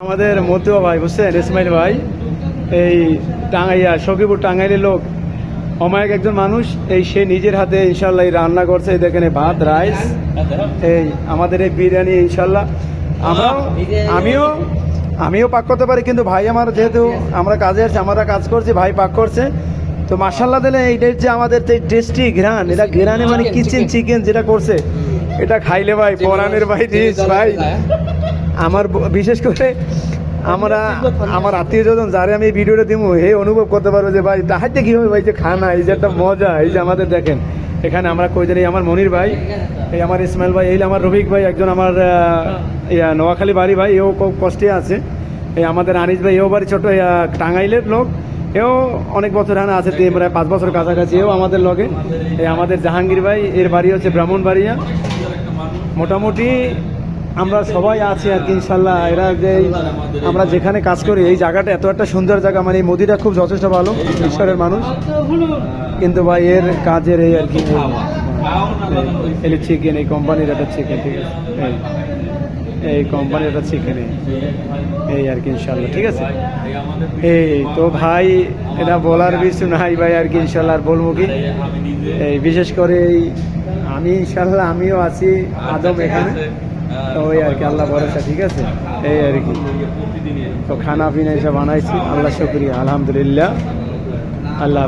আমাদের মতুয়া ভাই বুঝছেন, ইসমাইল ভাই এই টাঙ্গাইয়া সখীপুর টাঙ্গাইলের লোক, অমায়িক একজন মানুষ। এই সে নিজের হাতে ইনশাল্লাহ এই রান্না করছে। এই দেখেন ভাত, রাইস, এই আমাদের এই বিরিয়ানি ইনশাল্লাহ। আমিও পাক করতে পারি, কিন্তু ভাই আমার যেহেতু আমরা কাজে আছি, আমরা কাজ করছি, ভাই পাক করছে। তো মাশাল্লাহ দিলে এইটার যে আমাদের টেস্টি ঘ্রাণ, এটা ঘ্রাণে মানে কিচেন চিকেন যেটা করছে, এটা খাইলে ভাই পরাণের ভাই ডিশ ভাই। আমার বিশেষ করে আমার আত্মীয় স্বজন যারে আমি এই ভিডিওটা দিব, হে অনুভব করতে পারবো যে ভাই তাহাতে কি হবে ভাই, যে খানা, এই যে একটা মজা, এই যে আমাদের দেখেন এখানে আমরা কই জানি, আমার মনির ভাই, এই আমার ইসমাইল ভাই, এই আমার রফিক ভাই, একজন আমার নোয়াখালী বাড়ি ভাই, এও খুব কষ্টে আছে। এই আমাদের আনিস ভাই, এও বাড়ি ছোট টাঙ্গাইলের লোক, এও অনেক বছর হানা আছে, প্রায় 5 বছর কাছাকাছি, এও আমাদের লগে। এই আমাদের জাহাঙ্গীর ভাই, এর বাড়ি হচ্ছে ব্রাহ্মণবাড়িয়া। মোটামুটি আমরা সবাই আছি আর কি ইনশাল্লাহ। এরা যে আমরা যেখানে কাজ করি, এই জায়গাটা এত একটা সুন্দর জায়গা, মানে এই মোদিটা খুব যথেষ্ট ভালো ঈশ্বরের মানুষ, কিন্তু ভাই এর কাজের এই আর কি এই চিকেন, এই কোম্পানির একটা চিকেন, ঠিক আছে, এই কোম্পানির একটা চিকেন, এই আর কি ইনশাল্লাহ, ঠিক আছে। এই তো ভাই এটা বলার কিছু নাই ভাই আর কি ইনশাল্লাহ। আর বলবো কি, এই বিশেষ করে এই আমি ইনশাল্লাহ আমিও আছি আদম এখানে, তো ওই আর কি আল্লাহ ভরসা, ঠিক আছে, এই আর কি। তো খানা পিনা এসব বানাইছি, আল্লাহ শুকরিয়া, আলহামদুলিল্লাহ, আল্লাহ হাফেজ।